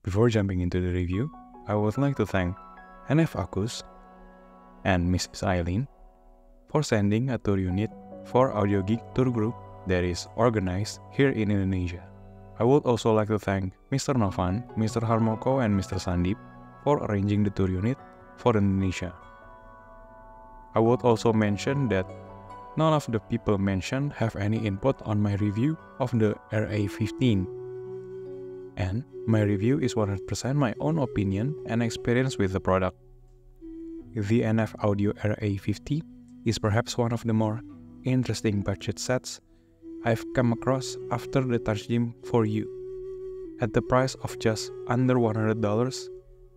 Before jumping into the review, I would like to thank NFAudio and Mrs. Eileen for sending a tour unit for Audio Geek tour group that is organized here in Indonesia. I would also like to thank Mr. Novan, Mr. Harmoko, and Mr. Sandip for arranging the tour unit for Indonesia. I would also mention that none of the people mentioned have any input on my review of the RA15. And my review is 100% my own opinion and experience with the product. The NFAudio RA50 is perhaps one of the more interesting budget sets I've come across after the Touchgym for You. At the price of just under $100,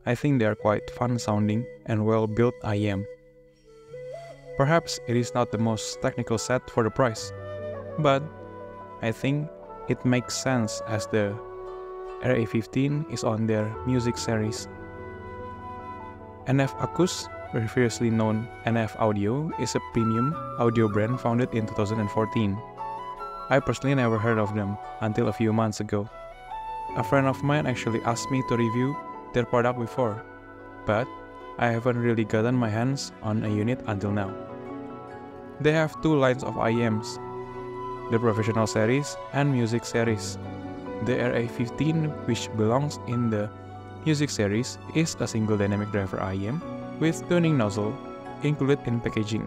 I think they are quite fun sounding and well built IM. Perhaps it is not the most technical set for the price, but I think it makes sense as the RA15 is on their music series. NFAudio, previously known NFAudio, is a premium audio brand founded in 2014. I personally never heard of them until a few months ago. A friend of mine actually asked me to review their product before, but I haven't really gotten my hands on a unit until now. They have two lines of IEMs, the professional series and music series. The RA15, which belongs in the music series, is a single dynamic driver IEM with tuning nozzle included in packaging.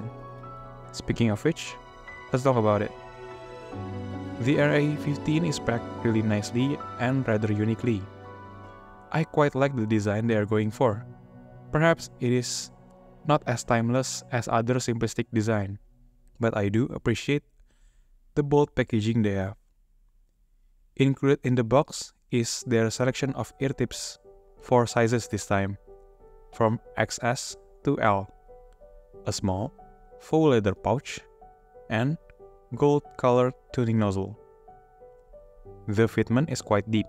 Speaking of which, let's talk about it. The RA15 is packed really nicely and rather uniquely. I quite like the design they are going for. Perhaps it is not as timeless as other simplistic design, but I do appreciate the bold packaging they have. Included in the box is their selection of ear tips, 4 sizes this time, from XS to L, a small, faux leather pouch, and gold-colored tuning nozzle. The fitment is quite deep,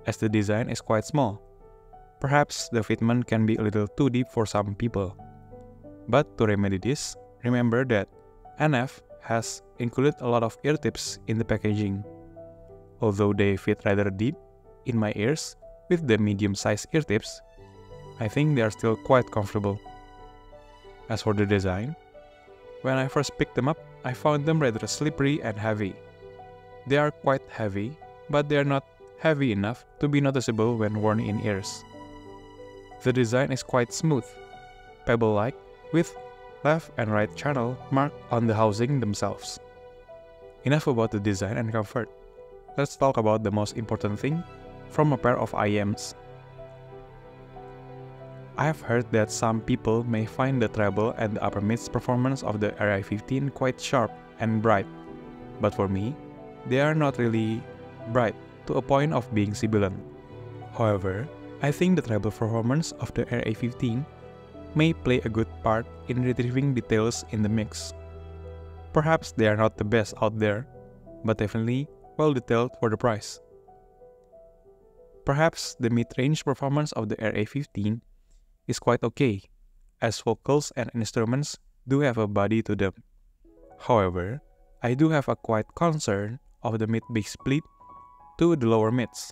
as the design is quite small. Perhaps the fitment can be a little too deep for some people. But to remedy this, remember that NF has included a lot of ear tips in the packaging. Although they fit rather deep in my ears with the medium-sized ear tips, I think they are still quite comfortable. As for the design, when I first picked them up, I found them rather slippery and heavy. They are quite heavy, but they are not heavy enough to be noticeable when worn in ears. The design is quite smooth, pebble-like, with left and right channel marked on the housing themselves. Enough about the design and comfort. Let's talk about the most important thing from a pair of IEMs. I have heard that some people may find the treble and the upper mids performance of the RA15 quite sharp and bright, but for me, they are not really bright to a point of being sibilant. However, I think the treble performance of the RA15 may play a good part in retrieving details in the mix. Perhaps they are not the best out there, but definitely well detailed for the price. Perhaps the mid-range performance of the RA15 is quite okay, as vocals and instruments do have a body to them. However, I do have a quite concern of the mid-bass split to the lower mids.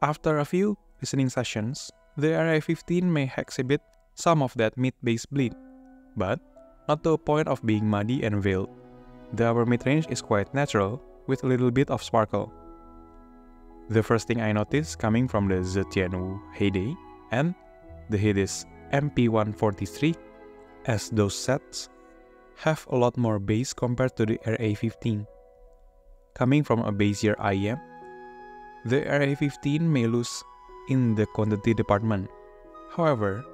After a few listening sessions, the RA15 may exhibit some of that mid-bass bleed, but not to a point of being muddy and veiled. The upper mid-range is quite natural, with a little bit of sparkle. The first thing I noticed coming from the Zetianwu Heyday and the Hades MP143, as those sets have a lot more bass compared to the RA15. Coming from a bassier IEM, the RA15 may lose in the quantity department. However,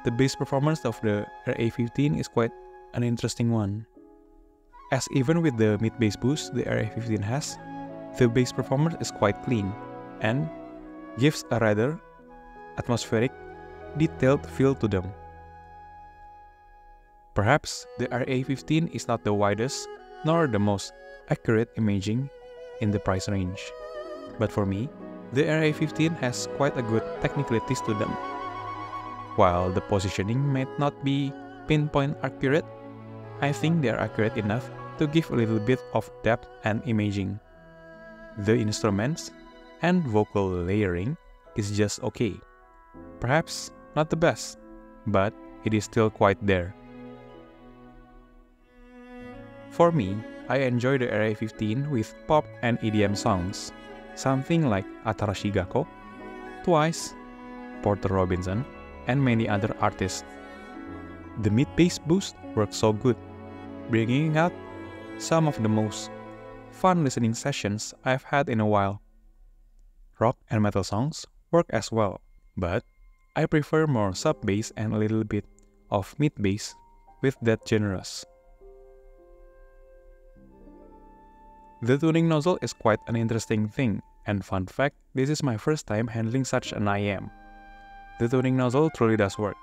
the bass performance of the RA15 is quite an interesting one, as even with the mid-bass boost the RA15 has, the bass performance is quite clean and gives a rather atmospheric, detailed feel to them. Perhaps the RA15 is not the widest nor the most accurate imaging in the price range, but for me, the RA15 has quite a good technicalities to them. While the positioning might not be pinpoint accurate, I think they are accurate enough to give a little bit of depth and imaging. The instruments and vocal layering is just okay. Perhaps not the best, but it is still quite there. For me, I enjoy the RA15 with pop and EDM songs, something like Atarashi Gakko, Twice, Porter Robinson, and many other artists. The mid-bass boost works so good, bringing out some of the most fun listening sessions I've had in a while. Rock and metal songs work as well, but I prefer more sub-bass and a little bit of mid-bass with that genres. The tuning nozzle is quite an interesting thing, and fun fact, this is my first time handling such an IM. The tuning nozzle truly does work.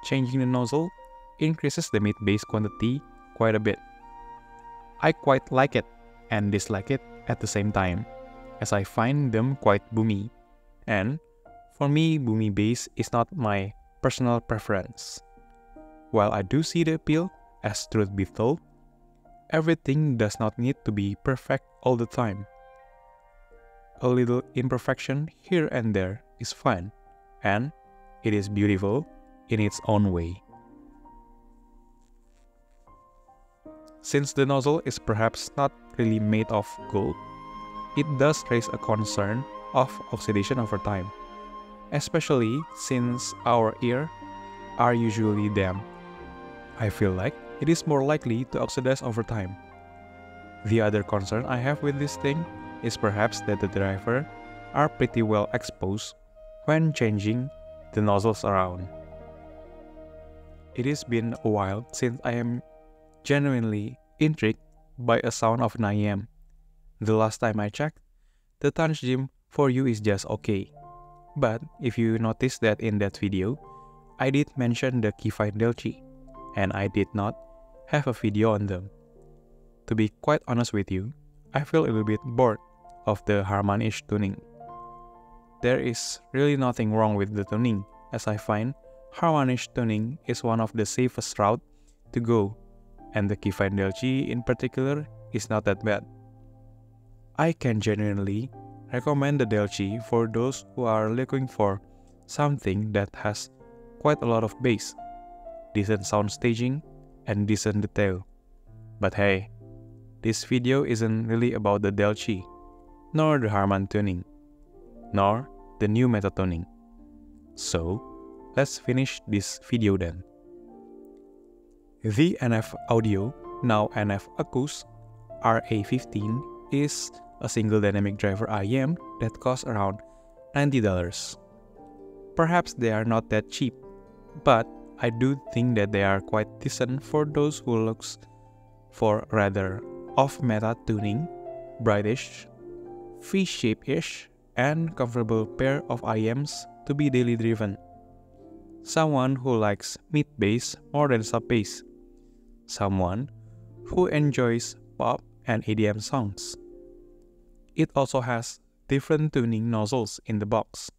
Changing the nozzle increases the mid-bass quantity quite a bit. I quite like it and dislike it at the same time, as I find them quite boomy, and for me, boomy bass is not my personal preference. While I do see the appeal, as truth be told, everything does not need to be perfect all the time. A little imperfection here and there is fine, and it is beautiful in its own way. Since the nozzle is perhaps not really made of gold, it does raise a concern of oxidation over time, especially since our ears are usually damp. I feel like it is more likely to oxidize over time. The other concern I have with this thing is perhaps that the drivers are pretty well exposed when changing the nozzles around. It has been a while since I am genuinely intrigued by a sound of an IM. The last time I checked, the Tanjim for you is just okay. But if you notice that in that video, I did mention the Keyfine Delchi, and I did not have a video on them. To be quite honest with you, I feel a little bit bored of the Harman-ish tuning. There is really nothing wrong with the tuning, as I find Harman-ish tuning is one of the safest route to go, and the Keyfine Delchi in particular is not that bad. I can genuinely recommend the Delchi for those who are looking for something that has quite a lot of bass, decent sound staging, and decent detail. But hey, this video isn't really about the Delchi, nor the Harman tuning, nor the new meta tuning. So, let's finish this video then. The NFAudio, now NFAcoustics, RA15 is a single dynamic driver IM that costs around $90. Perhaps they are not that cheap, but I do think that they are quite decent for those who looks for rather off-meta tuning, brightish, V-shape-ish, and comfortable pair of IMs to be daily driven. Someone who likes mid-bass more than sub-bass. Someone who enjoys pop and EDM songs. It also has different tuning nozzles in the box.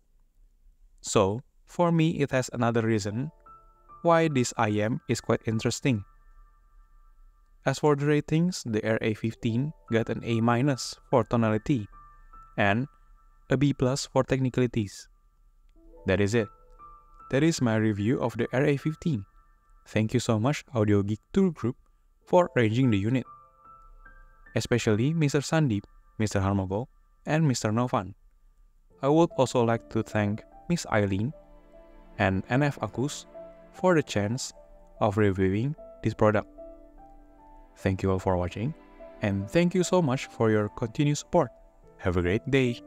So, for me it has another reason why this IM is quite interesting. As for the ratings, the RA15 got an A- for tonality and a B+ for technicalities. That is it. That is my review of the RA15. Thank you so much Audio Geek Tour Group for arranging the unit. Especially Mr. Sandeep, Mr. Harmogol, and Mr. Novan. I would also like to thank Miss Eileen and NFAcoustics for the chance of reviewing this product. Thank you all for watching, and thank you so much for your continued support. Have a great day!